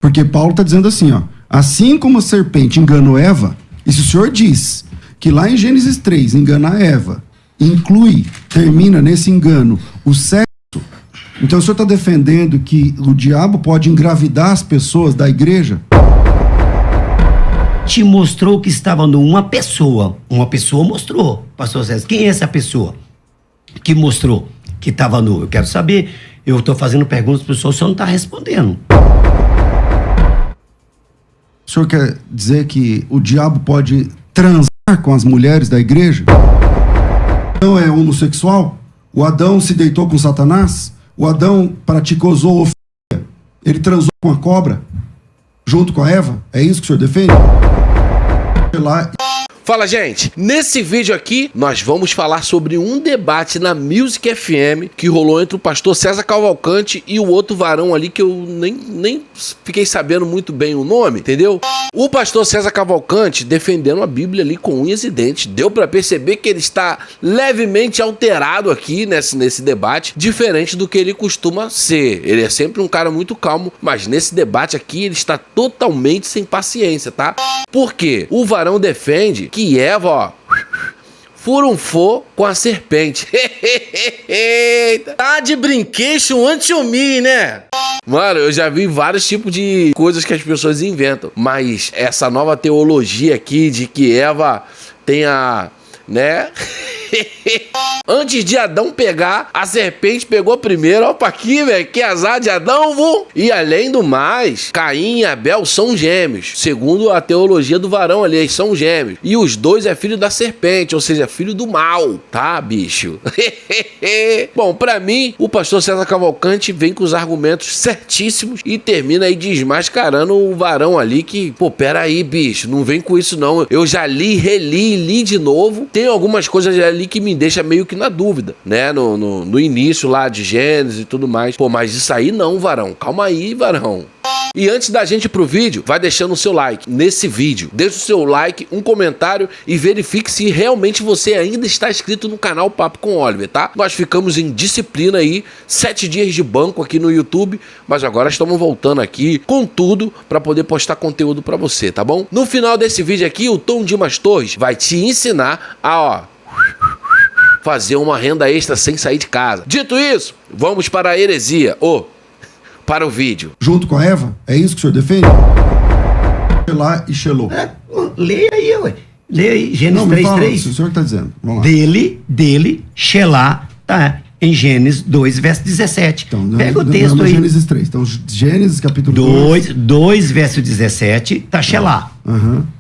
Porque Paulo está dizendo assim, ó, assim como a serpente enganou Eva, e se o senhor diz que lá em Gênesis 3, enganar Eva, termina nesse engano, o sexo, então o senhor está defendendo que o diabo pode engravidar as pessoas da igreja? Te mostrou que estava numa pessoa. Uma pessoa mostrou, pastor César. Quem é essa pessoa que mostrou que estava nu? Eu quero saber. Eu estou fazendo perguntas para o senhor não está respondendo. O senhor quer dizer que o diabo pode transar com as mulheres da igreja? Adão é homossexual? O Adão se deitou com Satanás? O Adão praticou zoofilia? Ele transou com a cobra? Junto com a Eva? É isso que o senhor defende? Fala, gente, nesse vídeo aqui nós vamos falar sobre um debate na Music FM que rolou entre o pastor César Cavalcante e o outro varão ali que eu nem fiquei sabendo muito bem o nome, entendeu? O pastor César Cavalcante defendendo a Bíblia ali com unhas e dentes. Deu pra perceber que ele está levemente alterado aqui nesse debate, diferente do que ele costuma ser. Ele é sempre um cara muito calmo, mas nesse debate aqui ele está totalmente sem paciência, tá? Por quê? O varão defende que Eva, ó, furunfou com a serpente. Tá de brinquedo anti-me, né? Mano, eu já vi vários tipos de coisas que as pessoas inventam, mas essa nova teologia aqui de que Eva tenha, né? Antes de Adão pegar, a serpente pegou primeiro. Opa, aqui, velho, que azar de Adão, vô. E além do mais, Caim e Abel são gêmeos. Segundo a teologia do varão ali, eles são gêmeos. E os dois é filho da serpente, ou seja, filho do mal, tá, bicho? Bom, pra mim, o pastor César Cavalcante vem com os argumentos certíssimos e termina aí desmascarando o varão ali que, pô, pera aí, bicho, não vem com isso não. Eu já li de novo. Tem algumas coisas ali que me deixa meio que na dúvida, né? No início lá de Gênesis e tudo mais. Pô, mas isso aí não, varão. Calma aí, varão. E antes da gente ir pro vídeo, vai deixando o seu like nesse vídeo. Deixa o seu like, um comentário e verifique se realmente você ainda está inscrito no canal Papo com Oliver, tá? Nós ficamos em disciplina aí, 7 dias de banco aqui no YouTube, mas agora estamos voltando aqui com tudo para poder postar conteúdo para você, tá bom? No final desse vídeo aqui, o Tom Dimas Torres vai te ensinar a, ó, fazer uma renda extra sem sair de casa. Dito isso, vamos para a heresia, para o vídeo. Junto com a Eva? É isso que o senhor defende? Shelá e Shelô. Leia aí, ué. Leia aí, Gênesis 3:3. O senhor está dizendo. Vamos lá. Dele, Shelá, tá em Gênesis 2, verso 17. Então, pega o texto aí. Gênesis 3. Então, Gênesis capítulo 2, verso 17, tá Shelá.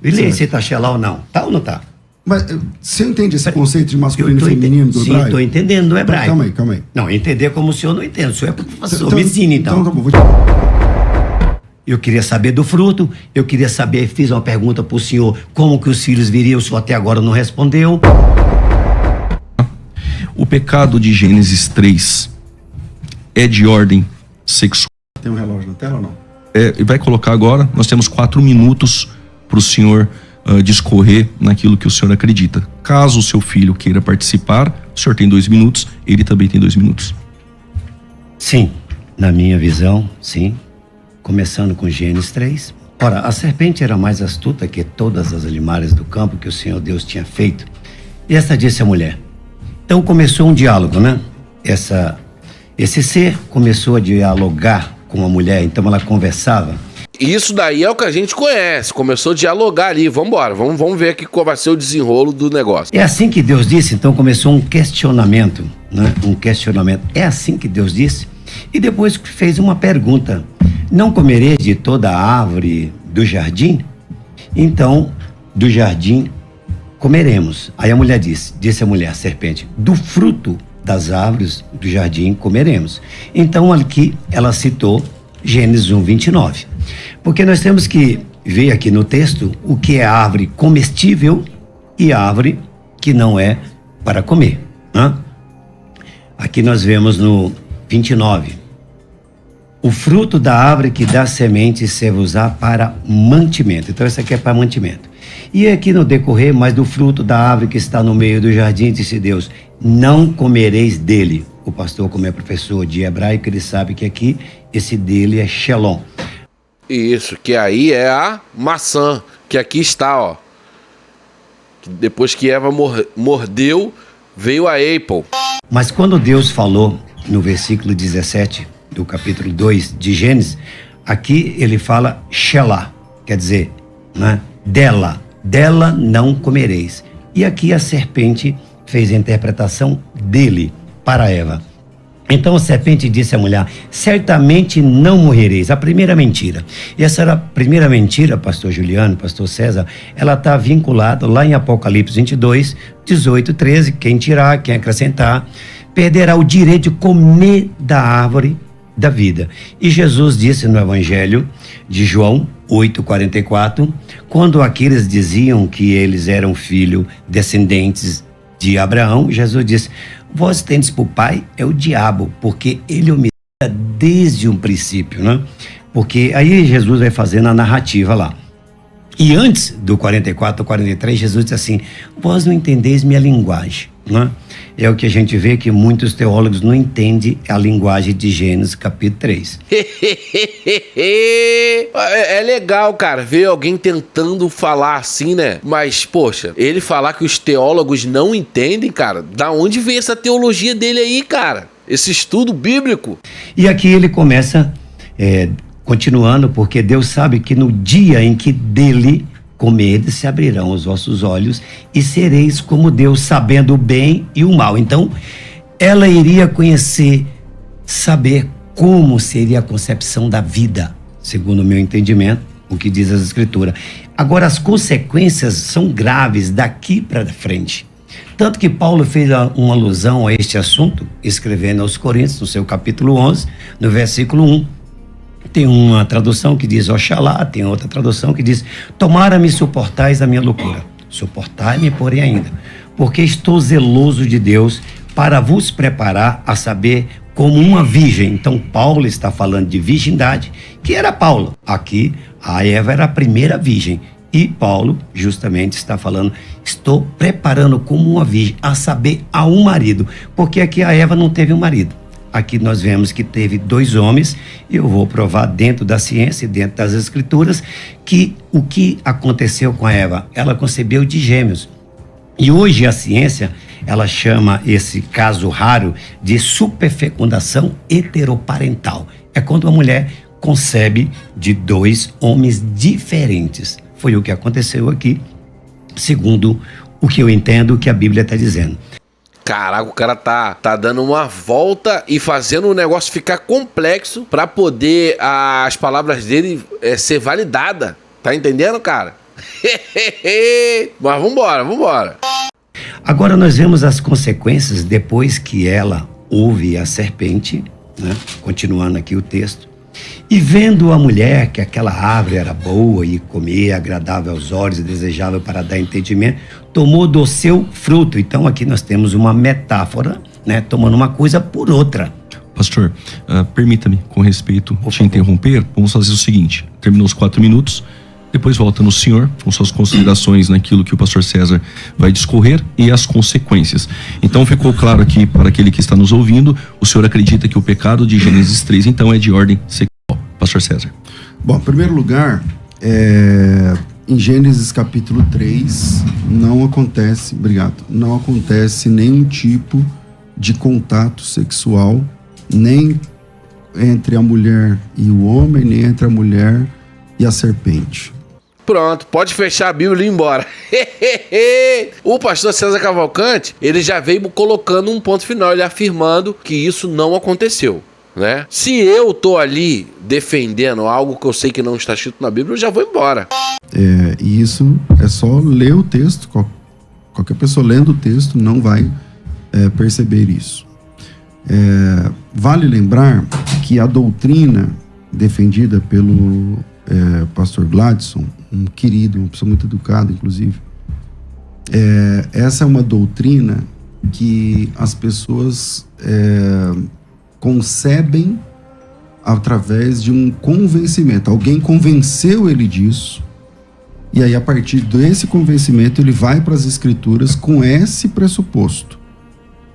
Beleza, se tá Shelá ou não. Tá ou não tá? Mas você entende esse conceito de masculino e feminino do hebraico? Sim, estou entendendo do hebraico. Calma aí. Não, entender como o senhor não entende. O senhor é professor, me ensina então. Então tá bom, Eu queria saber do fruto, eu queria saber, fiz uma pergunta pro senhor, como que os filhos viriam, o senhor até agora não respondeu. O pecado de Gênesis 3 é de ordem sexual. Tem um relógio na tela ou não? Vai colocar agora, nós temos 4 minutos para o senhor discorrer naquilo que o senhor acredita. Caso o seu filho queira participar, o senhor tem 2 minutos, ele também tem 2 minutos. Sim, na minha visão, sim. Começando com Gênesis 3. Ora, a serpente era mais astuta que todas as animais do campo que o Senhor Deus tinha feito. E esta disse à mulher. Então começou um diálogo, né? Esse ser começou a dialogar com a mulher, então ela conversava. Isso daí é o que a gente conhece. Começou a dialogar ali. Vambora, vamos ver aqui qual vai ser o desenrolo do negócio. É assim que Deus disse, então começou um questionamento, né? Um questionamento. É assim que Deus disse? E depois fez uma pergunta. Não comereis de toda a árvore do jardim? Então, do jardim comeremos. Aí a mulher disse a mulher, a serpente, do fruto das árvores do jardim comeremos. Então aqui ela citou Gênesis 1:29. Porque nós temos que ver aqui no texto o que é árvore comestível e árvore que não é para comer, né? Aqui nós vemos no 29. O fruto da árvore que dá semente serve-usar para mantimento. Então isso aqui é para mantimento. E aqui no decorrer, mas do fruto da árvore que está no meio do jardim, disse Deus, não comereis dele. O pastor, como é professor de hebraico, ele sabe que aqui esse dele é Shalom. Isso, que aí é a maçã, que aqui está, ó. Depois que Eva mordeu, veio a Apple. Mas quando Deus falou no versículo 17 do capítulo 2 de Gênesis, aqui ele fala Shelah, quer dizer, né? Dela não comereis. E aqui a serpente fez a interpretação dele para Eva. Então a serpente disse à mulher: certamente não morrereis. A primeira mentira. E essa era a primeira mentira, pastor Juliano, pastor César, ela está vinculada lá em Apocalipse 22, 18, 13. Quem tirar, quem acrescentar, perderá o direito de comer da árvore da vida. E Jesus disse no Evangelho de João 8,44, quando aqueles diziam que eles eram filhos descendentes de Abraão, Jesus disse: vós tendes por pai é o diabo, porque ele homicida desde um princípio, né? Porque aí Jesus vai fazendo a narrativa lá. E antes do 44 ao 43, Jesus diz assim: vós não entendeis minha linguagem, né? É o que a gente vê que muitos teólogos não entendem a linguagem de Gênesis capítulo 3. É legal, cara, ver alguém tentando falar assim, né? Mas, poxa, ele falar que os teólogos não entendem, cara, da onde veio essa teologia dele aí, cara? Esse estudo bíblico. E aqui ele começa, continuando, porque Deus sabe que no dia em que dele comerdes, se abrirão os vossos olhos e sereis como Deus, sabendo o bem e o mal. Então, ela iria conhecer, saber como seria a concepção da vida, segundo o meu entendimento, o que diz as Escrituras. Agora, as consequências são graves daqui para frente. Tanto que Paulo fez uma alusão a este assunto, escrevendo aos Coríntios, no seu capítulo 11, no versículo 1. Tem uma tradução que diz Oxalá, tem outra tradução que diz: tomara-me suportais a minha loucura. Suportai-me, porém, ainda, porque estou zeloso de Deus para vos preparar a saber como uma virgem. Então, Paulo está falando de virgindade, que era Paulo. Aqui, a Eva era a primeira virgem. E Paulo, justamente, está falando: estou preparando como uma virgem, a saber, a um marido. Porque aqui a Eva não teve um marido. Aqui nós vemos que teve 2 homens, e eu vou provar dentro da ciência e dentro das Escrituras que o que aconteceu com a Eva, ela concebeu de gêmeos. E hoje a ciência, ela chama esse caso raro de superfecundação heteroparental. É quando uma mulher concebe de 2 homens diferentes. Foi o que aconteceu aqui, segundo o que eu entendo que a Bíblia está dizendo. Caraca, o cara tá dando uma volta e fazendo o negócio ficar complexo pra poder as palavras dele ser validada. Tá entendendo, cara? Mas vambora. Agora nós vemos as consequências depois que ela ouve a serpente, né? Continuando aqui o texto. E vendo a mulher que aquela árvore era boa e comer, agradável aos olhos e desejável para dar entendimento, tomou do seu fruto. Então aqui nós temos uma metáfora, né? Tomando uma coisa por outra. Pastor, permita-me, com respeito, te interromper. Vamos fazer o seguinte: terminou os 4 minutos, depois volta no senhor, com suas considerações naquilo que o pastor César vai discorrer e as consequências. Então ficou claro aqui para aquele que está nos ouvindo: o senhor acredita que o pecado de Gênesis 3 então é de ordem sexual. Pastor César. Bom, em primeiro lugar, em Gênesis capítulo 3 não acontece nenhum tipo de contato sexual, nem entre a mulher e o homem, nem entre a mulher e a serpente. Pronto, pode fechar a Bíblia e ir embora. O pastor César Cavalcante, ele já veio colocando um ponto final, ele afirmando que isso não aconteceu, né? Se eu tô ali defendendo algo que eu sei que não está escrito na Bíblia, eu já vou embora. E isso é só ler o texto. Qualquer pessoa lendo o texto não vai perceber isso. Vale lembrar que a doutrina defendida pelo pastor Gladson, um querido, uma pessoa muito educada, inclusive, essa é uma doutrina que as pessoas concebem através de um convencimento. Alguém convenceu ele disso, e aí a partir desse convencimento ele vai para as Escrituras com esse pressuposto.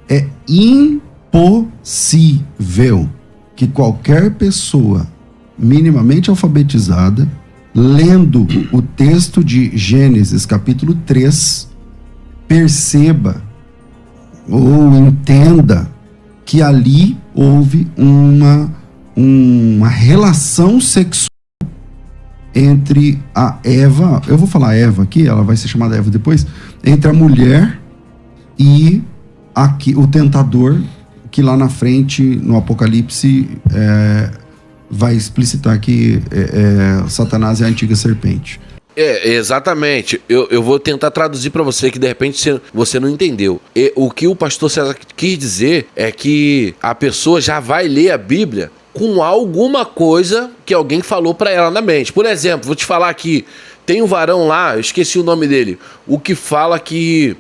É impossível que qualquer pessoa minimamente alfabetizada, lendo o texto de Gênesis capítulo 3, perceba ou entenda que ali houve uma relação sexual entre a Eva, eu vou falar Eva aqui, ela vai ser chamada Eva depois, entre a mulher e o tentador, que lá na frente, no Apocalipse, vai explicitar que Satanás é a antiga serpente. Exatamente. Eu vou tentar traduzir para você que de repente você não entendeu. O que o pastor César quis dizer é que a pessoa já vai ler a Bíblia com alguma coisa que alguém falou para ela na mente. Por exemplo, vou te falar aqui, tem um varão lá, eu esqueci o nome dele, o que fala que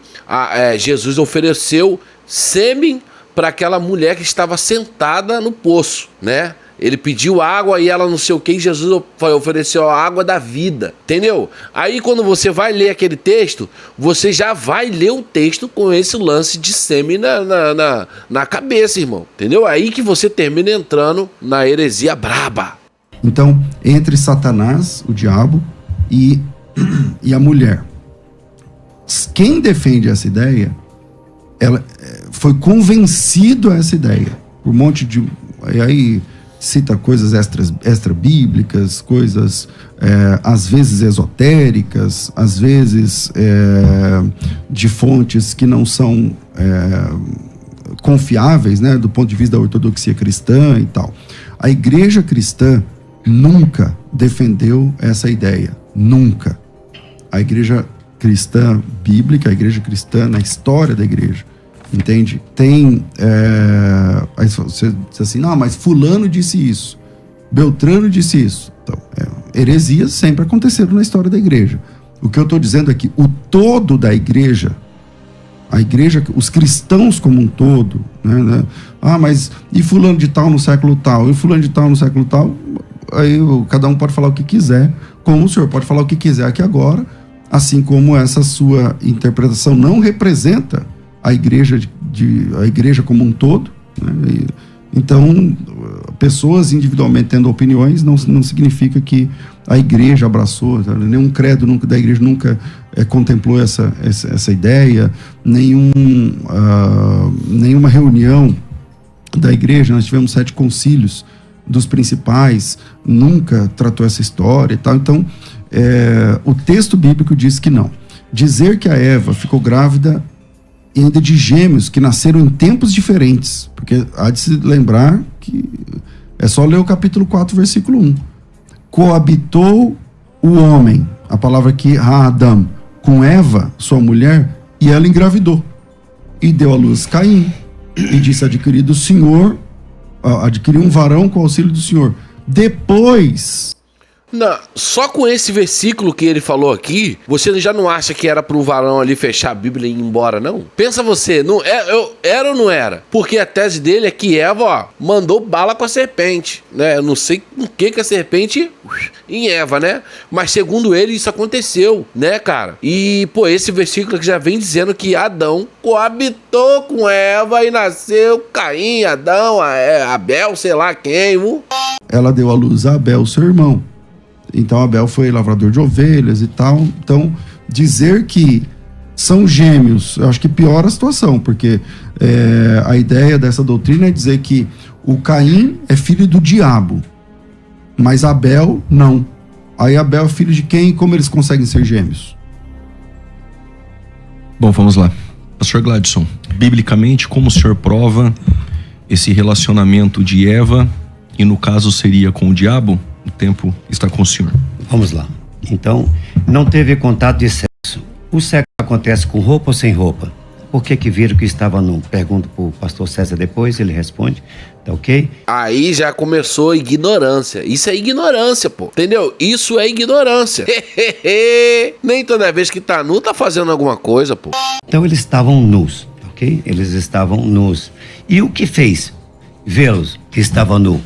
Jesus ofereceu sêmen para aquela mulher que estava sentada no poço, né? Ele pediu água e ela não sei o que, e Jesus ofereceu a água da vida, entendeu? Aí quando você vai ler aquele texto, você já vai ler o texto com esse lance de sêmen na cabeça, irmão, entendeu? Aí que você termina entrando na heresia braba. Então, entre Satanás, o diabo, e a mulher, quem defende essa ideia, ela foi convencido a essa ideia, por um monte de... aí cita coisas extra-bíblicas, coisas às vezes esotéricas, às vezes de fontes que não são confiáveis, né, do ponto de vista da ortodoxia cristã e tal. A igreja cristã nunca defendeu essa ideia, nunca. A igreja cristã bíblica, a igreja cristã na história da igreja, entende? Tem... aí você diz assim, não, mas fulano disse isso, Beltrano disse isso. Então, heresias sempre aconteceram na história da igreja. O que eu estou dizendo é que o todo da igreja, a igreja, os cristãos como um todo, né? Ah, mas e fulano de tal no século tal, e fulano de tal no século tal, aí cada um pode falar o que quiser, como o senhor pode falar o que quiser aqui agora, assim como essa sua interpretação não representa a igreja, a igreja como um todo, né? Então, pessoas individualmente tendo opiniões não significa que a igreja abraçou, tá? Nenhum credo da igreja nunca contemplou essa ideia, nenhuma reunião da igreja, nós tivemos 7 concílios dos principais, nunca tratou essa história e tal. Então, o texto bíblico diz que não. Dizer que a Eva ficou grávida ainda de gêmeos que nasceram em tempos diferentes, porque há de se lembrar que é só ler o capítulo 4, versículo 1. Coabitou o homem, a palavra aqui, Adam, com Eva, sua mulher, e ela engravidou. E deu à luz Caim, e disse, adquiriu um varão com o auxílio do Senhor. Depois... Não, só com esse versículo que ele falou aqui, você já não acha que era pro varão ali fechar a Bíblia e ir embora, não? Pensa você, não era ou não era? Porque a tese dele é que Eva, ó, mandou bala com a serpente, né? Eu não sei o que a serpente em Eva, né? Mas segundo ele, isso aconteceu, né, cara? E, pô, esse versículo que já vem dizendo que Adão coabitou com Eva e nasceu Caim, Adão, Abel, sei lá quem, Ela deu à luz a Abel, seu irmão. Então Abel foi lavrador de ovelhas e tal. Então, dizer que são gêmeos, eu acho que piora a situação, porque a ideia dessa doutrina é dizer que o Caim é filho do diabo, mas Abel não. Aí Abel é filho de quem e como eles conseguem ser gêmeos? Bom, vamos lá. Pastor Gladson, biblicamente, como o senhor prova esse relacionamento de Eva, e no caso seria com o diabo? O tempo está com o senhor. Vamos lá. Então, não teve contato de sexo. O sexo acontece com roupa ou sem roupa? Por que viram que estava nu? Pergunto pro pastor César depois, ele responde. Tá ok? Aí já começou a ignorância. Isso é ignorância, pô. Entendeu? Isso é ignorância. Nem toda vez que tá nu tá fazendo alguma coisa, pô. Então eles estavam nus, ok? Eles estavam nus. E o que fez vê-los que estavam nu?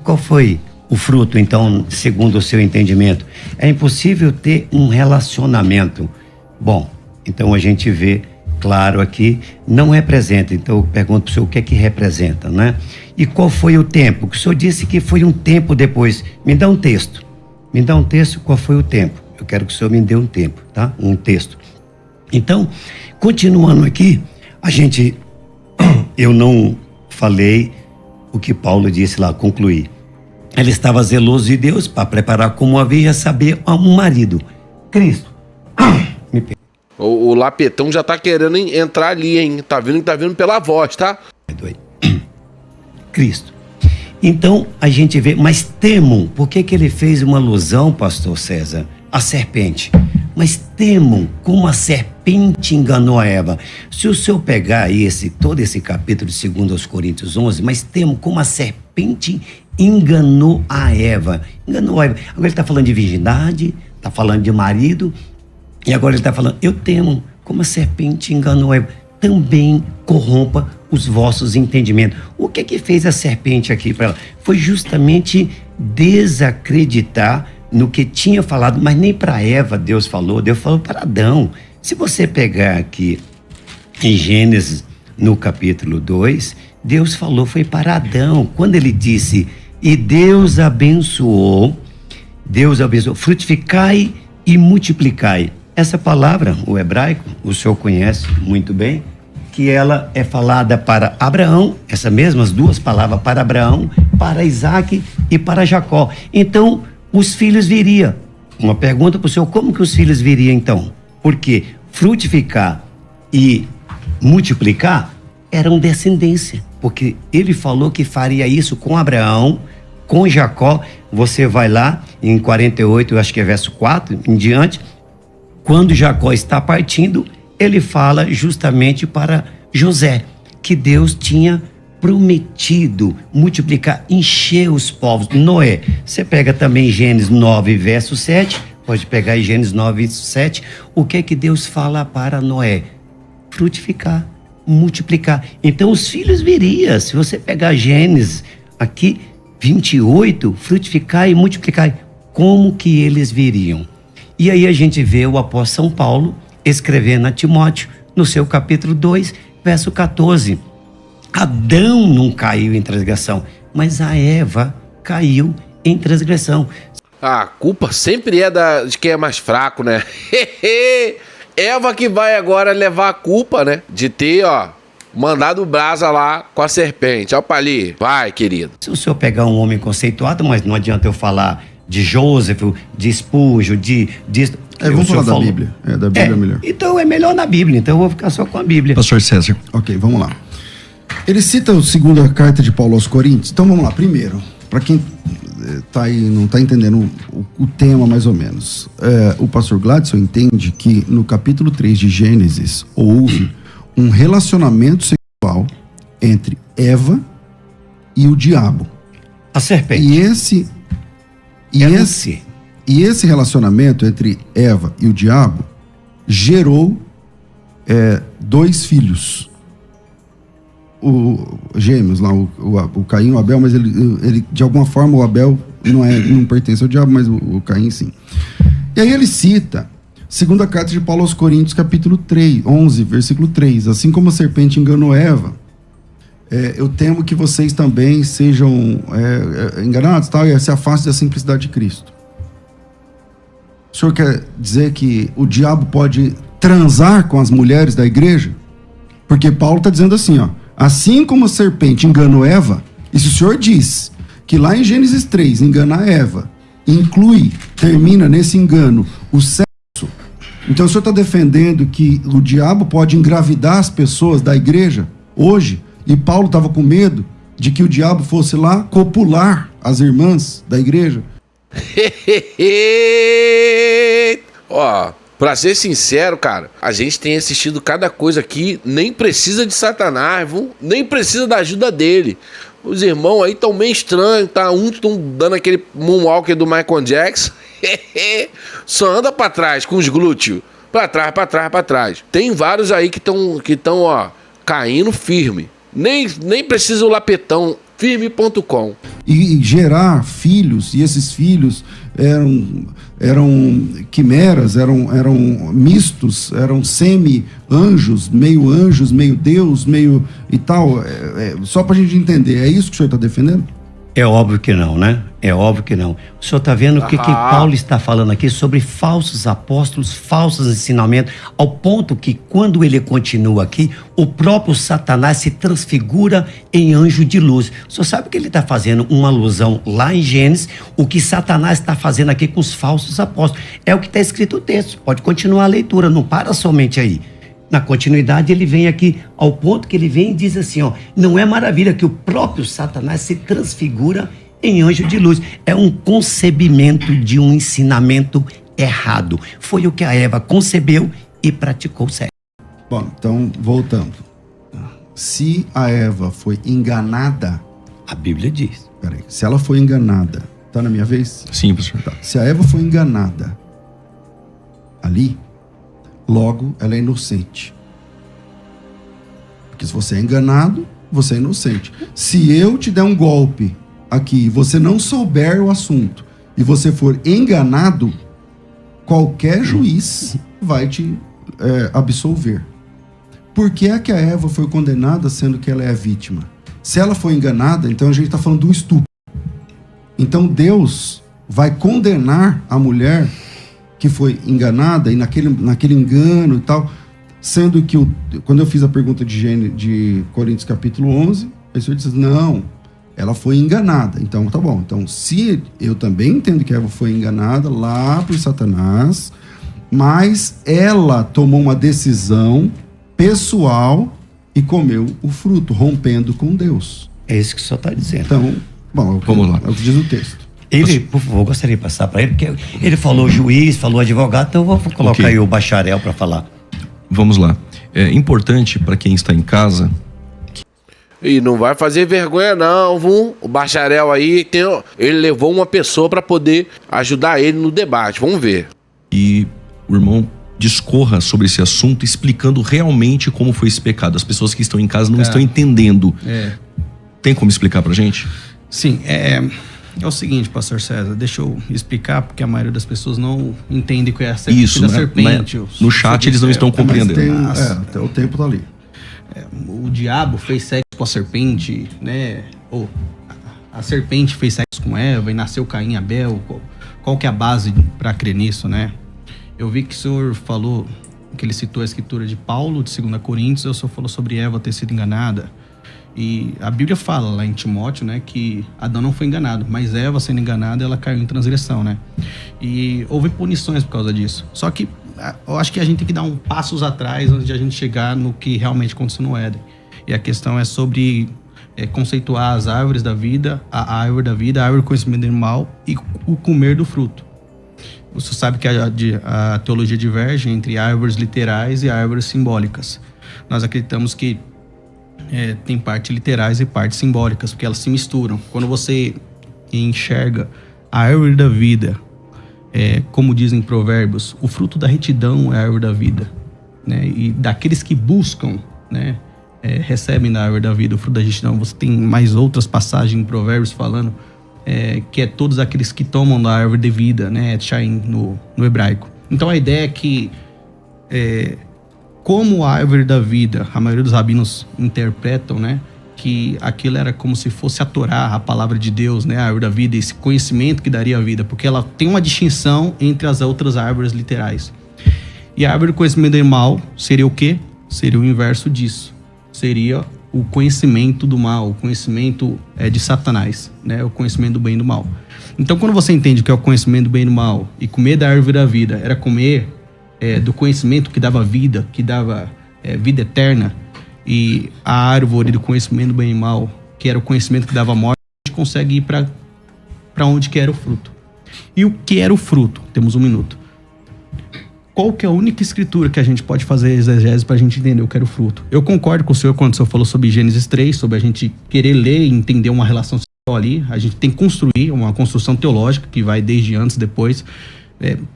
Qual foi o fruto, então, segundo o seu entendimento? É impossível ter um relacionamento. Bom, então a gente vê, claro aqui, não representa. Então eu pergunto para o senhor o que é que representa, né? E qual foi o tempo? O senhor disse que foi um tempo depois. Me dá um texto. Me dá um texto, qual foi o tempo? Eu quero que o senhor me dê um tempo, tá? Um texto. Então, continuando aqui, eu não falei o que Paulo disse lá, concluí. Ele estava zeloso de Deus para preparar como havia saber um marido. Cristo. O Lapetão já tá querendo entrar ali, hein? Tá vindo pela voz, tá? Cristo. Então, a gente vê, mas temam, por que ele fez uma alusão, pastor César? A serpente. Mas temam como a serpente enganou a Eva. Se o senhor pegar aí todo esse capítulo de 2 Coríntios 11, mas temam como a serpente enganou a Eva. Enganou a Eva. Agora ele está falando de virgindade, está falando de marido, e agora ele está falando, eu temo como a serpente enganou a Eva. Também corrompa os vossos entendimentos. O que fez a serpente aqui para ela? Foi justamente desacreditar no que tinha falado, mas nem para Eva Deus falou para Adão. Se você pegar aqui em Gênesis, no capítulo 2, Deus falou, foi para Adão, quando ele disse, e Deus abençoou, frutificai e multiplicai. Essa palavra, o hebraico, o senhor conhece muito bem, que ela é falada para Abraão, essas mesmas duas palavras para Abraão, para Isaac e para Jacó. Então, os filhos viriam. Uma pergunta para o senhor, como que os filhos viriam então? Porque frutificar e multiplicar eram descendência, porque ele falou que faria isso com Abraão, com Jacó. Você vai lá em 48, eu acho que é verso 4 em diante, quando Jacó está partindo, ele fala justamente para José, que Deus tinha prometido multiplicar, encher os povos. Noé, você pega também Gênesis 9, verso 7, pode pegar em Gênesis 9, 7, o que é que Deus fala para Noé? Frutificar, multiplicar. Então os filhos viriam, se você pegar Gênesis aqui, 28, frutificar e multiplicar, como que eles viriam? E aí a gente vê o apóstolo São Paulo escrevendo a Timóteo, no seu capítulo 2, verso 14. Adão não caiu em transgressão, mas a Eva caiu em transgressão. A culpa sempre é de quem é mais fraco, né? Eva que vai agora levar a culpa, né? De ter, mandado brasa lá com a serpente. Olha pra ali. Vai, querido. Se o senhor pegar um homem conceituado, mas não adianta eu falar de Joseph, de Spurgeon, vamos falar da Bíblia. Da Bíblia é melhor. Então é melhor na Bíblia, então eu vou ficar só com a Bíblia. Pastor César. Ok, vamos lá. Ele cita a segunda carta de Paulo aos Coríntios. Então vamos lá, primeiro, para quem tá aí, não está entendendo o tema mais ou menos. O pastor Gladson entende que no capítulo 3 de Gênesis houve um relacionamento sexual entre Eva e o diabo. A serpente. E esse relacionamento entre Eva e o diabo gerou 2 filhos. Gêmeos lá, o Caim e o Abel, mas ele de alguma forma o Abel não pertence ao diabo, mas o Caim sim. E aí ele cita segunda carta de Paulo aos Coríntios, capítulo 11, versículo 3. Assim como a serpente enganou Eva, eu temo que vocês também sejam enganados, tal, e se afastem da simplicidade de Cristo. O senhor quer dizer que o diabo pode transar com as mulheres da igreja? Porque Paulo está dizendo assim, assim como a serpente enganou Eva, e se o senhor diz que lá em Gênesis 3, enganar Eva, termina nesse engano o sexo, então o senhor está defendendo que o diabo pode engravidar as pessoas da igreja hoje, e Paulo estava com medo de que o diabo fosse lá copular as irmãs da igreja? Pra ser sincero, cara, a gente tem assistido cada coisa aqui, nem precisa de Satanás, nem precisa da ajuda dele. Os irmãos aí estão meio estranhos, tá? Uns estão dando aquele moonwalker do Michael Jackson, só anda pra trás com os glúteos, pra trás. Tem vários aí que estão caindo firme. Nem precisa o lapetão, firme.com. E gerar filhos, e esses filhos eram quimeras, eram mistos, eram semi-anjos, meio Deus, meio e tal. Só para a gente entender, é isso que o senhor está defendendo? É óbvio que não, né? É óbvio que não. O senhor está vendo o que Paulo está falando aqui sobre falsos apóstolos, falsos ensinamentos, ao ponto que quando ele continua aqui, o próprio Satanás se transfigura em anjo de luz. O senhor sabe que ele está fazendo uma alusão lá em Gênesis, o que Satanás está fazendo aqui com os falsos apóstolos. É o que está escrito no texto. Pode continuar a leitura, não para somente aí. Na continuidade, ele vem aqui ao ponto que ele vem e diz assim, ó, não é maravilha que o próprio Satanás se transfigura em anjo de luz. É um concebimento de um ensinamento errado. Foi o que a Eva concebeu e praticou o sexo. Bom, então, voltando. Se a Eva foi enganada... A Bíblia diz. Peraí, se ela foi enganada... Tá na minha vez? Sim, professor. Tá. Se a Eva foi enganada ali... Logo, ela é inocente. Porque se você é enganado, você é inocente. Se eu te der um golpe aqui e você não souber o assunto e você for enganado, qualquer juiz vai te absolver. Por que é que a Eva foi condenada sendo que ela é a vítima? Se ela foi enganada, então a gente está falando do estupro. Então Deus vai condenar a mulher que foi enganada, e naquele engano e tal, sendo que quando eu fiz a pergunta de Coríntios capítulo 11, o Senhor disse, não, ela foi enganada. Então, tá bom. Então, se eu também entendo que Eva foi enganada lá por Satanás, mas ela tomou uma decisão pessoal e comeu o fruto, rompendo com Deus. É isso que o senhor está dizendo. Então, bom, vamos lá. É o que diz o texto. Ele, por favor, gostaria de passar para ele, porque ele falou juiz, falou advogado, então eu vou colocar aí o bacharel para falar. Vamos lá. É importante para quem está em casa... E não vai fazer vergonha não, viu? O bacharel aí, ele levou uma pessoa para poder ajudar ele no debate, vamos ver. E o irmão discorra sobre esse assunto, explicando realmente como foi esse pecado. As pessoas que estão em casa não estão entendendo. Tem como explicar pra gente? Sim, é o seguinte, pastor César, deixa eu explicar, porque a maioria das pessoas não entende o que é a serpente. No chat eles não estão compreendendo. Até o tempo tá ali. O diabo fez sexo com a serpente, né? Ou a serpente fez sexo com Eva e nasceu Caim e Abel. Qual que é a base para crer nisso, né? Eu vi que o senhor falou, que ele citou a escritura de Paulo, de 2 Coríntios, o senhor falou sobre Eva ter sido enganada. E a Bíblia fala lá em Timóteo, né, que Adão não foi enganado, mas Eva, sendo enganada, ela caiu em transgressão, né? E houve punições por causa disso. Só que eu acho que a gente tem que dar passos atrás antes de a gente chegar no que realmente aconteceu no Éden. E a questão é sobre conceituar as árvores da vida, a árvore da vida, a árvore do conhecimento do mal e o comer do fruto. Você sabe que a teologia diverge entre árvores literais e árvores simbólicas. Nós acreditamos que tem partes literais e partes simbólicas, porque elas se misturam. Quando você enxerga a árvore da vida, como dizem Provérbios, o fruto da retidão é a árvore da vida, né? E daqueles que buscam, né, recebem da árvore da vida o fruto da retidão. Você tem mais outras passagens em Provérbios falando que é todos aqueles que tomam da árvore de vida, né, Shain no hebraico. Então a ideia é que como a árvore da vida, a maioria dos rabinos interpretam, né, que aquilo era como se fosse a Torá, a palavra de Deus, né, a árvore da vida, esse conhecimento que daria a vida, porque ela tem uma distinção entre as outras árvores literais. E a árvore do conhecimento do mal seria o quê? Seria o inverso disso. Seria o conhecimento do mal, o conhecimento de Satanás, né, o conhecimento do bem e do mal. Então, quando você entende que é o conhecimento do bem e do mal, e comer da árvore da vida era comer do conhecimento que dava vida, que dava vida eterna, e a árvore do conhecimento do bem e do mal, que era o conhecimento que dava morte, a gente consegue ir para onde que era o fruto. E o que era o fruto? Temos 1 minuto. Qual que é a única escritura que a gente pode fazer exegese para a gente entender o que era o fruto? Eu concordo com o senhor quando o senhor falou sobre Gênesis 3, sobre a gente querer ler e entender uma relação sexual ali. A gente tem que construir uma construção teológica que vai desde antes e depois.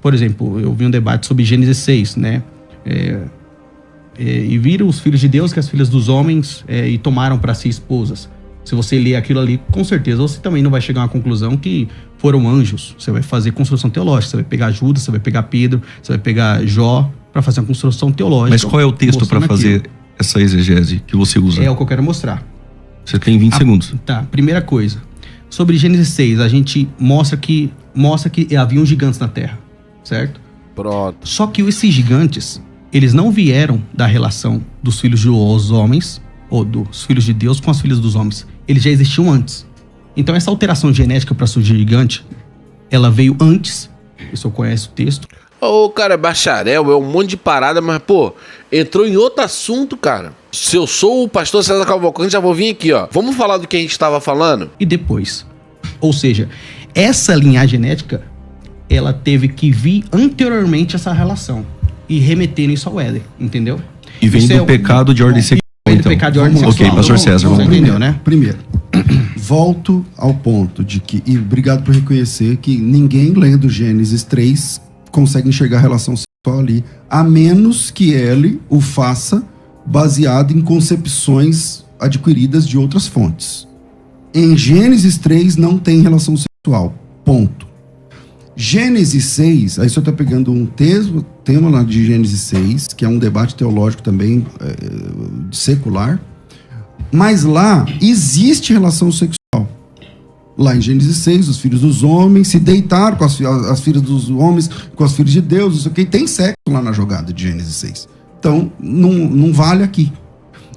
Por exemplo, eu vi um debate sobre Gênesis 6, né? E viram os filhos de Deus que as filhas dos homens e tomaram para si esposas. Se você ler aquilo ali, com certeza você também não vai chegar a uma conclusão que foram anjos. Você vai fazer construção teológica. Você vai pegar Judas, você vai pegar Pedro, você vai pegar Jó para fazer uma construção teológica. Mas qual é o texto para fazer essa exegese que você usa? É o que eu quero mostrar. Você tem 20 segundos. Tá, primeira coisa. Sobre Gênesis 6, a gente mostra que haviam gigantes na Terra, certo? Pronto. Só que esses gigantes, eles não vieram da relação dos filhos dos homens, ou dos filhos de Deus com os filhos dos homens. Eles já existiam antes. Então essa alteração genética para surgir gigante, ela veio antes. Isso eu conheço o texto. Ô, cara, é bacharel, é um monte de parada, mas, pô, entrou em outro assunto, cara. Se eu sou o pastor César Cavalcante, já vou vir aqui, ó. Vamos falar do que a gente estava falando? E depois. Ou seja, essa linhagem genética, ela teve que vir anteriormente a essa relação. E remetendo isso ao Éden, entendeu? E vem isso do pecado de ordem sexual. Vem do pecado de ordem sexual. Ok, pastor César, Você vamos entendeu, né? Primeiro, volto ao ponto de que, e obrigado por reconhecer que ninguém lendo Gênesis 3 consegue enxergar a relação sexual ali, a menos que ele o faça baseado em concepções adquiridas de outras fontes. Em Gênesis 3 não tem relação sexual, ponto. Gênesis 6, aí você está pegando um tema lá de Gênesis 6, que é um debate teológico também secular, mas lá existe relação sexual. Lá em Gênesis 6, os filhos dos homens se deitaram com as filhas dos homens, com as filhas de Deus, isso aqui, tem sexo lá na jogada de Gênesis 6. Então, não vale aqui.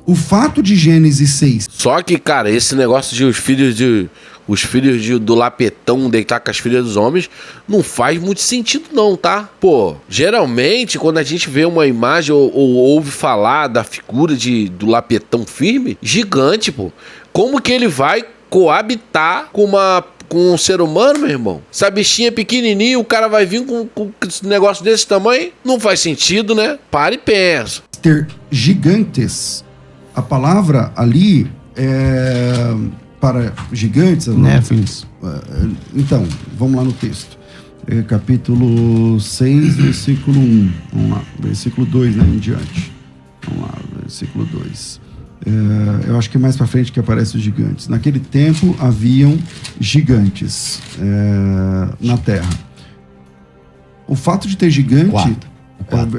O fato de Gênesis 6... Só que, cara, esse negócio de os filhos do Lapetão deitar com as filhas dos homens não faz muito sentido não, tá? Pô, geralmente quando a gente vê uma imagem ou ouve falar da figura do Lapetão firme, gigante, pô, como que ele vai coabitar com um ser humano, meu irmão? Essa bichinha pequenininha, o cara vai vir com um negócio desse tamanho? Não faz sentido, né? Para e pensa. Ter gigantes, a palavra ali é... para gigantes... Néfilins. Então, vamos lá no texto. Capítulo 6, versículo 1. Vamos lá, versículo 2, né, em diante. Vamos lá, versículo 2. Eu acho que é mais para frente que aparecem os gigantes. Naquele tempo haviam gigantes na terra. O fato de ter gigante...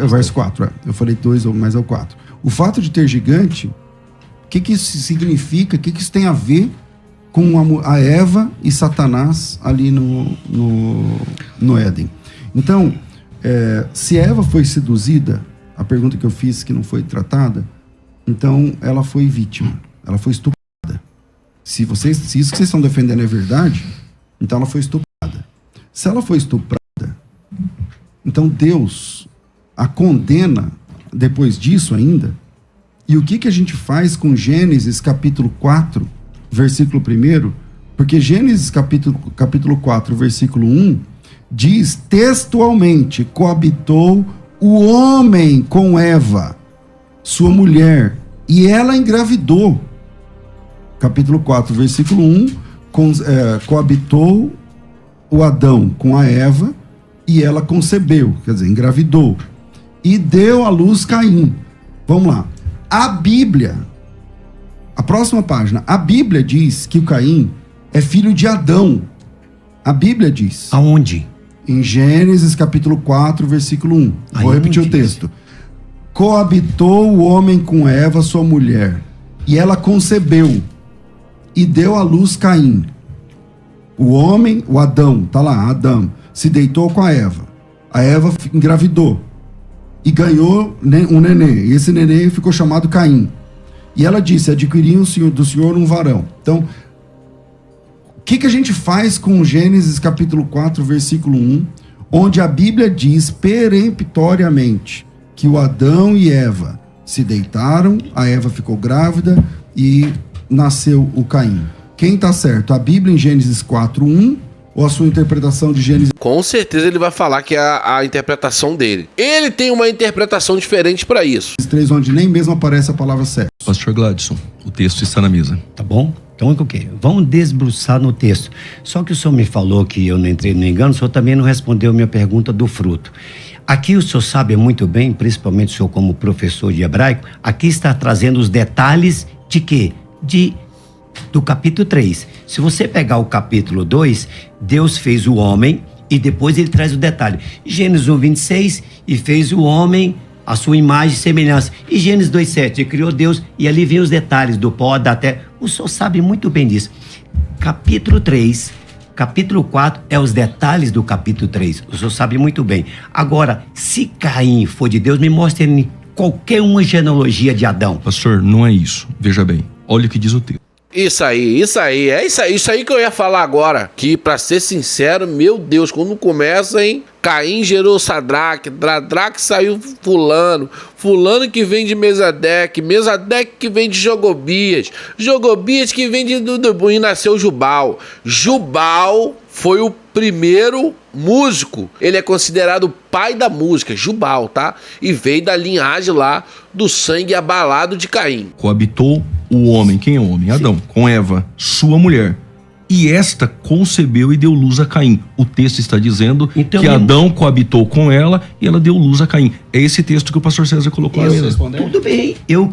verso 4, eu falei 2, mas é o 4. O fato de ter gigante, o que isso significa? O que isso tem a ver com a Eva e Satanás ali no Éden? Então, se Eva foi seduzida, a pergunta que eu fiz que não foi tratada, então ela foi vítima, ela foi estuprada. Se isso que vocês estão defendendo é verdade, então ela foi estuprada. Se ela foi estuprada, então Deus a condena depois disso ainda. E o que a gente faz com Gênesis capítulo 4, versículo 1? Porque Gênesis capítulo 4, versículo 1, diz textualmente: coabitou o homem com Eva, sua mulher, e ela engravidou. Capítulo 4, versículo 1, coabitou o Adão com a Eva, e ela concebeu, quer dizer, engravidou, e deu à luz Caim. Vamos lá. A Bíblia, a próxima página, a Bíblia diz que o Caim é filho de Adão. A Bíblia diz. Aonde? Em Gênesis capítulo 4, versículo 1. Vou repetir o texto. Coabitou o homem com Eva, sua mulher, e ela concebeu, e deu à luz Caim. O homem, o Adão, tá lá, Adão, se deitou com a Eva. A Eva engravidou e ganhou um nenê. E esse nenê ficou chamado Caim. E ela disse: adquiri do Senhor um varão. Então, o que a gente faz com Gênesis capítulo 4, versículo 1, onde a Bíblia diz peremptoriamente que o Adão e Eva se deitaram, a Eva ficou grávida e nasceu o Caim? Quem está certo? A Bíblia em Gênesis 4, 1 ou a sua interpretação de Gênesis? Com certeza ele vai falar que é a interpretação dele. Ele tem uma interpretação diferente para isso. 3, onde nem mesmo aparece a palavra sexo. Pastor Gladson, o texto está na mesa. Tá bom? Então, o quê? Vamos desbruçar no texto. Só que o senhor me falou que eu não entrei no engano, o senhor também não respondeu a minha pergunta do fruto. Aqui o senhor sabe muito bem, principalmente o senhor como professor de hebraico, aqui está trazendo os detalhes de quê? De do capítulo 3. Se você pegar o capítulo 2, Deus fez o homem e depois ele traz o detalhe. Gênesis 1, 26, e fez o homem a sua imagem e semelhança. E Gênesis 2,7, criou Deus, e ali vem os detalhes do pó, da terra. O senhor sabe muito bem disso. Capítulo 3, capítulo 4 é os detalhes do capítulo 3. O senhor sabe muito bem. Agora, se Caim for de Deus, me mostre qualquer uma genealogia de Adão. Pastor, não é isso. Veja bem, olha o que diz o texto. Isso aí que eu ia falar agora. Que, pra ser sincero, meu Deus, quando começa, hein? Caim gerou Sadraque, Sadraque saiu fulano, fulano que vem de Mesadeque, Mesadeque que vem de Jogobias, Jogobias que vem de e nasceu Jubal. Jubal foi o primeiro músico, ele é considerado o pai da música, Jubal, tá? E veio da linhagem lá do sangue abalado de Caim. Coabitou o homem, quem é o homem? Adão, com Eva, sua mulher. E esta concebeu e deu luz a Caim. O texto está dizendo então, que Adão coabitou com ela e ela deu luz a Caim. É esse texto que o pastor César colocou na mesa. Tudo bem, eu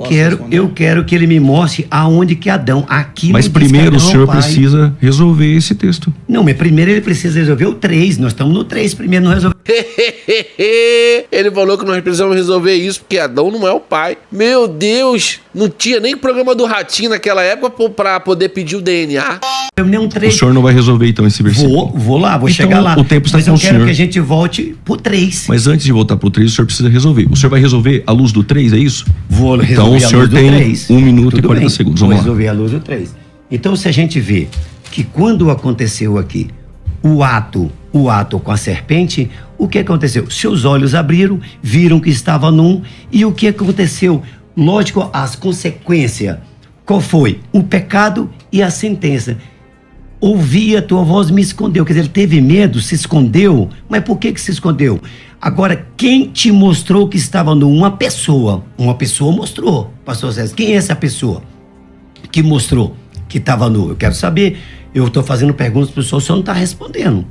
quero que ele me mostre aonde que Adão, aqui mas primeiro o senhor precisa resolver esse texto. Não, mas primeiro ele precisa resolver o 3, nós estamos no 3, primeiro não resolveu. Ele falou que nós precisamos resolver isso porque Adão não é o pai. Meu Deus, não tinha nem programa do Ratinho naquela época pra poder pedir o DNA. O senhor não vai resolver então esse versículo? Vou lá, vou então, chegar lá. O tempo está mas com eu o quero senhor. Que a gente volte pro 3. Mas antes de voltar pro 3, o senhor precisa resolver. O senhor vai resolver a luz do 3, é isso? Vou resolver então, o senhor tem 3. 1 minuto Tudo e 40 bem. segundos. Vou Vamos resolver a luz do 3. Então, se a gente vê que quando aconteceu aqui o ato com a serpente, o que aconteceu? Seus olhos abriram, viram que estava num, e o que aconteceu? Lógico, as consequências. Qual foi? O pecado e a sentença. Ouvi a tua voz, me escondeu. Quer dizer, ele teve medo, se escondeu. Mas por que se escondeu? Agora, quem te mostrou que estava nu? Uma pessoa. Uma pessoa mostrou, pastor César. Quem é essa pessoa que mostrou que estava nu? Eu quero saber. Eu estou fazendo perguntas para o senhor não está respondendo.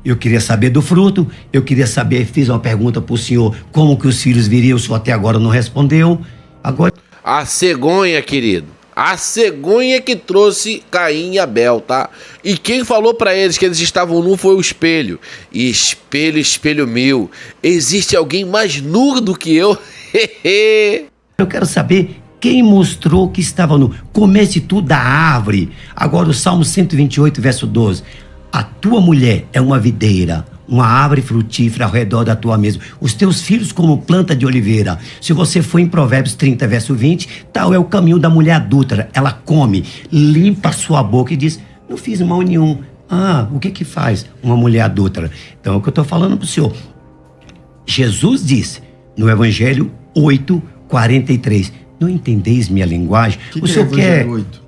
Eu queria saber do fruto, eu queria saber, fiz uma pergunta para o senhor, como que os filhos viriam, o senhor até agora não respondeu. Agora... A cegonha, querido. A cegonha que trouxe Caim e Abel, tá? E quem falou pra eles que eles estavam nu foi o espelho. E espelho, espelho meu, existe alguém mais nu do que eu? Eu quero saber quem mostrou que estava nu. Comece tudo da árvore. Agora o Salmo 128, verso 12. A tua mulher é uma videira, uma árvore frutífera ao redor da tua mesa. Os teus filhos como planta de oliveira. Se você for em Provérbios 30, verso 20, tal é o caminho da mulher adúltera. Ela come, limpa a sua boca e diz, não fiz mal nenhum. Ah, o que faz uma mulher adúltera? Então é o que eu estou falando para o senhor. Jesus disse no Evangelho 8, 43, não entendeis minha linguagem? O senhor quer... 8?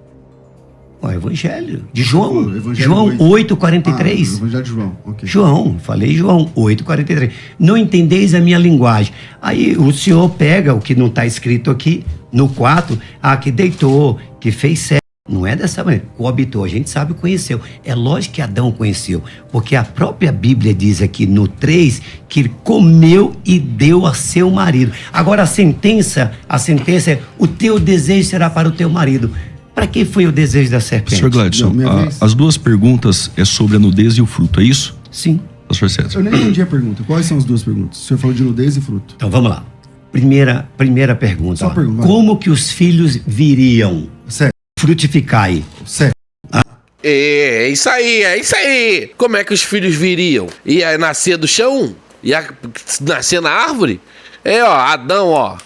O Evangelho de João. Evangelho João 8, 43. Evangelho de João, ok. João, falei João 8, 43. Não entendeis a minha linguagem. Aí o senhor pega o que não está escrito aqui, no 4, que deitou, que fez sexo. Não é dessa maneira. Coabitou, a gente sabe, conheceu. É lógico que Adão conheceu, porque a própria Bíblia diz aqui no 3 que ele comeu e deu a seu marido. Agora a sentença é: o teu desejo será para o teu marido. Para quem foi o desejo da serpente? Sr. Gladson, as duas perguntas é sobre a nudez e o fruto, é isso? Sim. Pastor César. Eu nem entendi a pergunta. Quais são as duas perguntas? O senhor falou de nudez e fruto. Então vamos lá. Primeira pergunta. Só pergunta. Como que os filhos viriam? Certo. Frutificai. Certo. É isso aí. Como é que os filhos viriam? Ia nascer do chão? Ia nascer na árvore? Adão,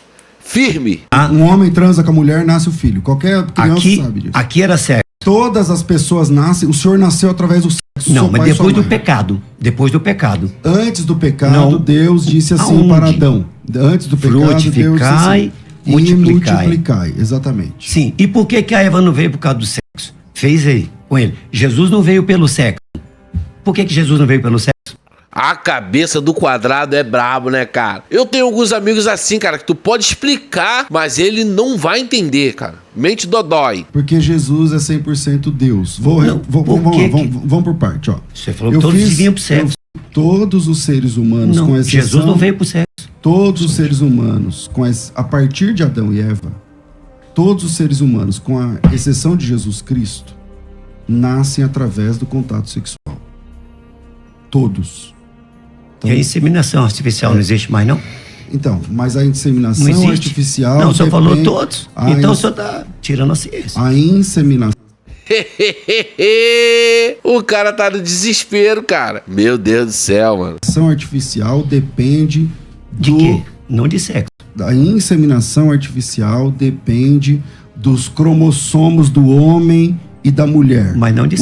firme. Um homem transa com a mulher, nasce o filho. Qualquer criança sabe disso. Aqui era certo. Todas as pessoas nascem, o senhor nasceu através do sexo. Não, mas depois do pecado. Depois do pecado. Antes do pecado, não. Deus disse assim Aonde? para Adão. Antes do pecado, Deus disse assim, multiplicai. Exatamente. Sim, e por que a Eva não veio por causa do sexo? Fez aí com ele. Jesus não veio pelo sexo. Por que Jesus não veio pelo sexo? A cabeça do quadrado é brabo, né, cara? Eu tenho alguns amigos assim, cara, que tu pode explicar, mas ele não vai entender, cara. Mente dodói. Porque Jesus é 100% Deus. Vamos por parte, ó. Você falou que todos vinham pro sexo. Todos os seres humanos, não, com exceção... Jesus não veio pro sexo. Todos os seres humanos, a partir de Adão e Eva, Todos os seres humanos, com a exceção de Jesus Cristo, nascem através do contato sexual. Todos. E a inseminação artificial não existe mais, não? Então, mas a inseminação Não existe? artificial... Não, o senhor falou depende- todos. a Então o ins- senhor está tirando a ciência. A inseminação O cara tá no desespero, cara. Meu Deus do céu, mano. artificial depende De quê? Não de sexo. A inseminação artificial depende dos cromossomos do homem e da mulher. Mas não de O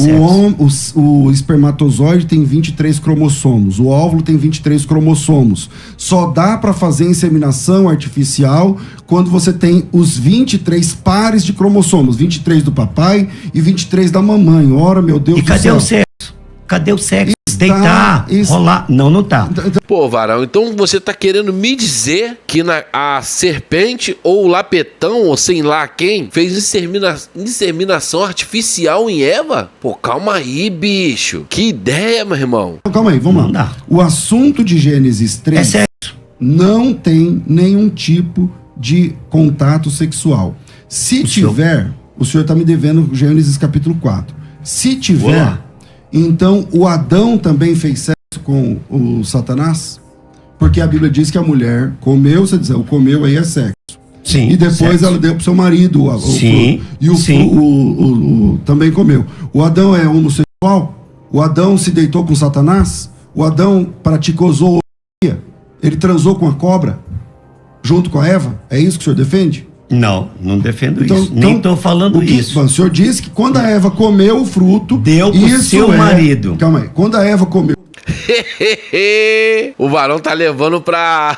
sexo. o espermatozoide tem 23 cromossomos, o óvulo tem 23 cromossomos. Só dá para fazer inseminação artificial quando você tem os 23 pares de cromossomos, 23 do papai e 23 da mamãe. Ora, meu Deus E do cadê céu. o sexo? Cadê o sexo? Está- Deitar, está- rolar. Não tá. Pô, Varão, então você tá querendo me dizer que a serpente ou o lapetão, ou sei lá quem, fez inseminação artificial em Eva? Pô, calma aí, bicho. Que ideia, meu irmão. Calma aí, vamos Não lá. dá. O assunto de Gênesis 3 É sexo. não tem nenhum tipo de contato sexual. Se tiver, o senhor está me devendo Gênesis capítulo 4. Se tiver, Olá. então o Adão também fez sexo com o Satanás? Porque a Bíblia diz que a mulher comeu, você diz, o comeu aí é sexo. Sim. E depois sexo. ela deu pro seu marido o Sim, fruto. E o, sim. o também comeu. O Adão é homossexual? O Adão se deitou com Satanás? O Adão praticou zoofilia? Ele transou com a cobra? Junto com a Eva? É isso que o senhor defende? Não defendo isso. Nem tô falando o que, isso. Bom, o senhor disse que quando a Eva comeu o fruto... Deu pro isso seu marido. Calma aí. Quando a Eva comeu... O Varão tá levando pra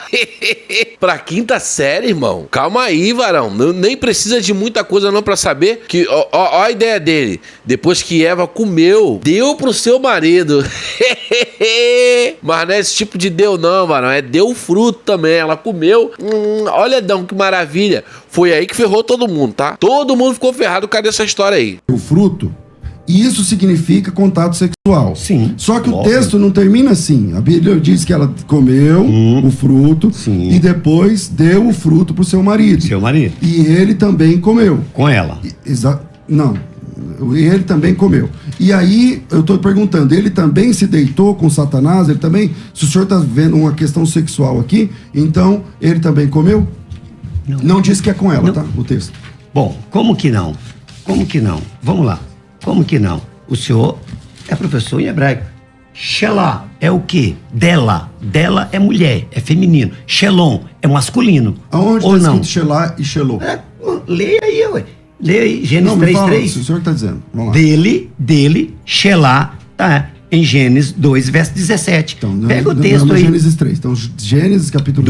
quinta série, irmão. Calma aí, Varão. Nem precisa de muita coisa não pra saber que... Ó a ideia dele. Depois que Eva comeu, deu pro seu marido. Mas não é esse tipo de deu não, Varão. É deu o fruto também. Ela comeu. Olha, Adão, que maravilha. Foi aí que ferrou todo mundo, tá? Todo mundo ficou ferrado. Cadê essa história aí? o fruto, isso significa contato sexual. Sim, Só que óbvio. o texto não termina assim. A Bíblia diz que ela comeu o fruto Sim. e depois deu o fruto pro seu marido. Seu marido. E ele também comeu. Com ela. Não. Ele também comeu. E aí, eu tô perguntando, ele também se deitou com Satanás? Ele também? Se o senhor tá vendo uma questão sexual aqui, então ele também comeu? Não diz que é com ela, Não. tá? O texto. Bom, como que não? Como que não? Vamos lá. Como que não? O senhor é professor em hebraico. Shelah é o quê? Dela. Dela é mulher, é feminino. Shelom é masculino. Aonde Ou está não? escrito Shelah e Shelô? Leia aí, ué. Leia aí, Gênesis Não, me fala, 3:3. se o senhor está dizendo. Vamos lá. Dele, Shelah, tá em Gênesis 2, verso 17. Então, Pega o não, texto não, aí. Gênesis 3. Então, Gênesis capítulo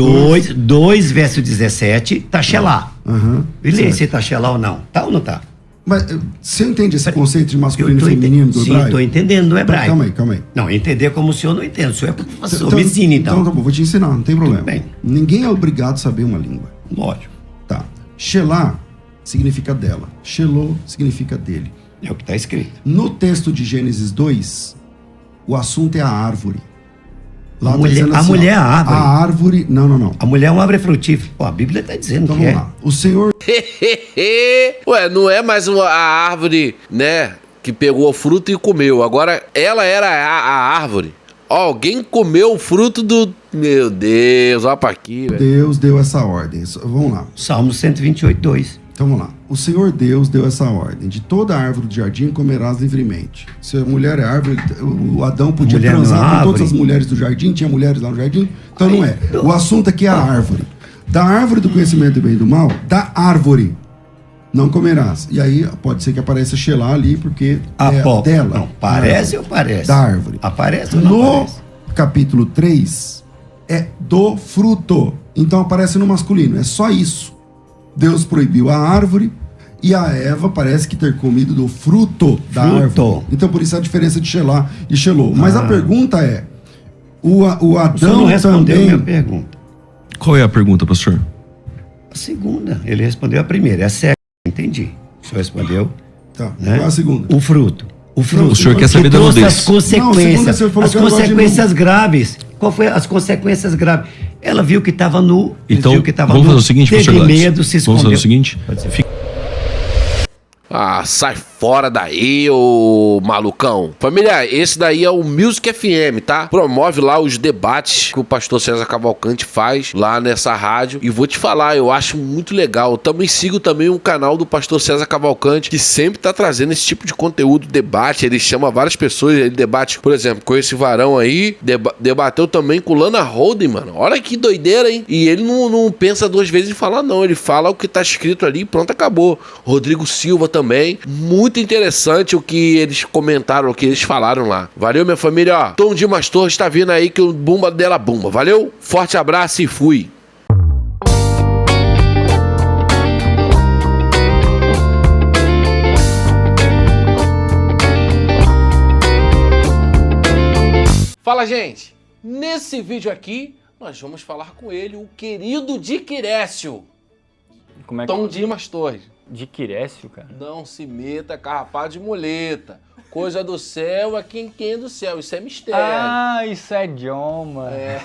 2, verso 17, tá Shelah. Aham, E leia certo. se tá Shelah ou não. Tá ou não tá? Mas você entende esse conceito de Eu masculino e tô feminino do Sim, hebraico? estou entendendo do hebraico. Calma aí. Não, entender como o senhor não entende. O senhor é professor, me ensine então. Então tá bom, vou te ensinar, não tem problema. bem. Ninguém é obrigado a saber uma língua. Lógico. Tá. Shelah significa dela. Shelô significa dele. É o que está escrito. No texto de Gênesis 2, o assunto é a árvore. Lá A tá mulher- dizendo a mulher é a árvore. A árvore... Não. A mulher é uma árvore frutífera. Pô, a Bíblia está dizendo Então que vamos é. lá. O Senhor Ué, não é mais a árvore, né, que pegou o fruto e comeu. Agora, ela era a árvore. Alguém comeu o fruto do... Meu Deus, olha pra aqui, velho. Deus deu essa ordem. Vamos lá. Salmo 128, 2. Então vamos lá. O Senhor Deus deu essa ordem. De toda árvore do jardim comerás livremente. Se a mulher é árvore, o Adão podia Mulher não é transar com árvore. todas as mulheres do jardim. Tinha mulheres lá no jardim. Então não é. O assunto aqui é a árvore. Da árvore do conhecimento do bem e do mal, da árvore não comerás. E aí pode ser que apareça Shelah ali, porque é dela. Não, parece ou parece? Da árvore. Aparece ou não No aparece? capítulo 3, é do fruto. Então aparece no masculino. É só isso. Deus proibiu a árvore e a Eva parece que ter comido do fruto da árvore. Então por isso a diferença de Shelah e Shelô. Mas a pergunta é, o O senhor Adão não respondeu a minha também... pergunta. Qual é a pergunta, pastor? A segunda. Ele respondeu a primeira. É certo. Entendi. O senhor respondeu. Tá, Né? qual é a segunda? O fruto. O fruto. O senhor quer saber que da trouxe nudez. as Não, a segunda consequências. o senhor falou As que era negócio de consequências graves. Qual foi as consequências graves? Ela viu que estava nu. Então, viu que estava vamos nu, fazer o seguinte, teve pastor Gladys. medo, se Vamos escondeu. fazer o seguinte. Pode ser. Ah, sai fora daí, ô malucão. Família, esse daí é o Music FM, tá? Promove lá os debates que o pastor César Cavalcante faz lá nessa rádio. E vou te falar, eu acho muito legal. Também sigo também o canal do pastor César Cavalcante, que sempre tá trazendo esse tipo de conteúdo, debate. Ele chama várias pessoas, ele debate, por exemplo, com esse varão aí, debateu também com Lana Holden, mano. Olha que doideira, hein? E ele não pensa duas vezes em falar, não. Ele fala o que tá escrito ali e pronto, acabou. Rodrigo Silva também. Muito interessante o que eles comentaram, o que eles falaram lá. Valeu, minha família. Ó, Tom Dimas Torres tá vindo aí que o Bumba dela Bumba. Valeu? Forte abraço e fui. Fala, gente. Nesse vídeo aqui, nós vamos falar com ele, o querido Dick Irécio. Como é que... Tom Dimas Torres. Dick Irécio, cara? Não se meta, carrapato de muleta. Coisa do céu é quem é do céu. Isso é mistério. Ah, isso é John, mano. É.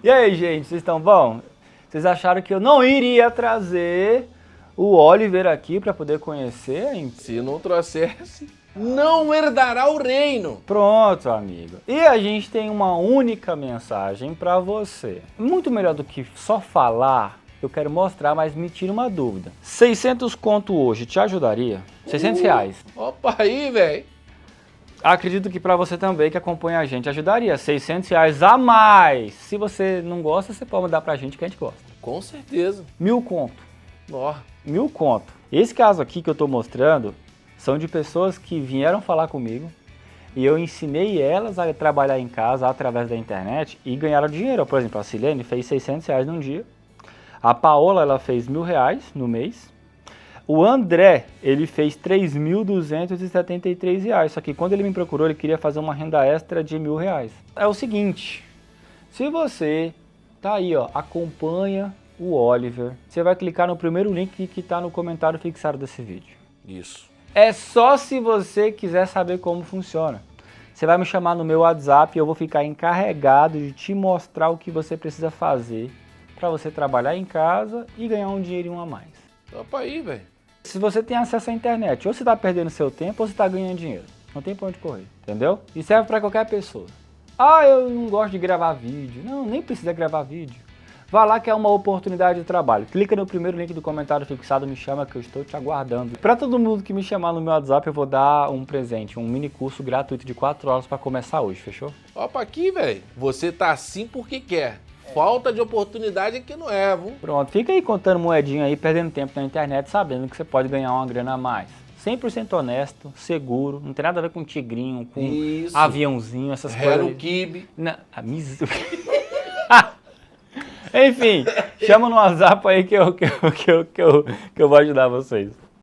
E aí, gente, vocês estão bom? Vocês acharam que eu não iria trazer o Oliver aqui pra poder conhecer? Se não trouxesse, não herdará o reino. Pronto, amigo. E a gente tem uma única mensagem pra você. Muito melhor do que só falar, eu quero mostrar, mas me tira uma dúvida. 600 conto hoje te ajudaria? 600 reais. Opa aí, velho. Acredito que pra você também que acompanha a gente ajudaria. 600 reais a mais. Se você não gosta, você pode mandar pra gente que a gente gosta. Com certeza. 1000 conto. Ó. 1000 conto. Esse caso aqui que eu tô mostrando são de pessoas que vieram falar comigo e eu ensinei elas a trabalhar em casa através da internet e ganharam dinheiro. Por exemplo, a Silene fez 600 reais num dia. A Paola, ela fez 1000 reais no mês. O André, ele fez 3.273 reais. Só que quando ele me procurou, ele queria fazer uma renda extra de 1000 reais. É o seguinte, se você tá aí, ó, acompanha o Oliver, você vai clicar no primeiro link que tá no comentário fixado desse vídeo. Isso. É só se você quiser saber como funciona. Você vai me chamar no meu WhatsApp e eu vou ficar encarregado de te mostrar o que você precisa fazer para você trabalhar em casa e ganhar um dinheirinho a mais. Opa aí, velho. Se você tem acesso à internet, ou você está perdendo seu tempo ou você está ganhando dinheiro. Não tem pra onde correr, entendeu? E serve para qualquer pessoa. Ah, eu não gosto de gravar vídeo. Não, nem precisa gravar vídeo. Vá lá que é uma oportunidade de trabalho. Clica no primeiro link do comentário fixado, me chama que eu estou te aguardando. Para todo mundo que me chamar no meu WhatsApp, eu vou dar um presente, um mini curso gratuito de 4 horas para começar hoje, fechou? Opa aqui, velho. Você tá assim porque quer. Falta de oportunidade aqui não é, viu? Pronto, fica aí contando moedinha aí, perdendo tempo na internet, sabendo que você pode ganhar uma grana a mais. 100% honesto, seguro, não tem nada a ver com tigrinho, com Isso. aviãozinho, essas Hero coisas. Kibe. Enfim, chama no WhatsApp aí que eu vou ajudar vocês.